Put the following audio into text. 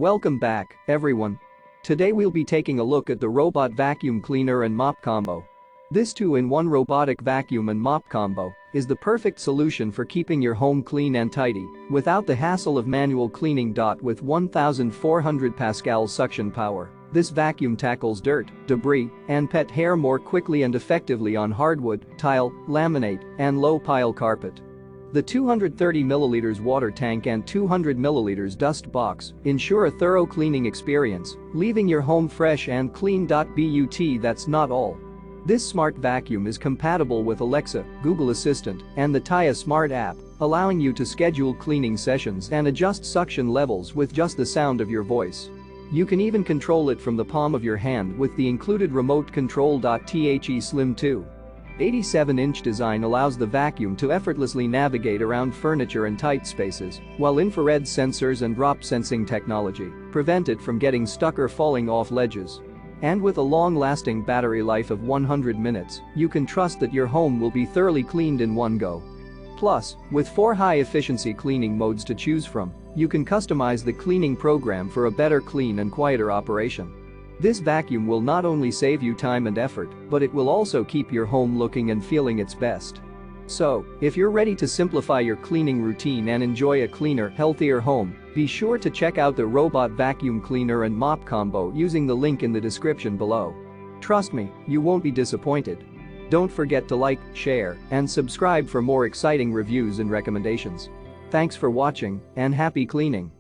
Welcome back, everyone. Today we'll be taking a look at the robot vacuum cleaner and mop combo. This 2-in-1 robotic vacuum and mop combo is the perfect solution for keeping your home clean and tidy without the hassle of manual cleaning. With 1,400 pascal suction power, this vacuum tackles dirt, debris, and pet hair more quickly and effectively on hardwood, tile, laminate, and low-pile carpet. The 230 ml water tank and 200 ml dust box ensure a thorough cleaning experience, leaving your home fresh and clean. But that's not all. This smart vacuum is compatible with Alexa, Google Assistant, and the Tuya Smart App, allowing you to schedule cleaning sessions and adjust suction levels with just the sound of your voice. You can even control it from the palm of your hand with the included remote control. The slim 2.87-inch design allows the vacuum to effortlessly navigate around furniture and tight spaces, while infrared sensors and drop sensing technology prevent it from getting stuck or falling off ledges. And with a long-lasting battery life of 100 minutes, you can trust that your home will be thoroughly cleaned in one go. Plus, with 4 high-efficiency cleaning modes to choose from, you can customize the cleaning program for a better clean and quieter operation. This vacuum will not only save you time and effort, but it will also keep your home looking and feeling its best. So, if you're ready to simplify your cleaning routine and enjoy a cleaner, healthier home, be sure to check out the robot vacuum cleaner and mop combo using the link in the description below. Trust me, you won't be disappointed. Don't forget to like, share, and subscribe for more exciting reviews and recommendations. Thanks for watching, and happy cleaning.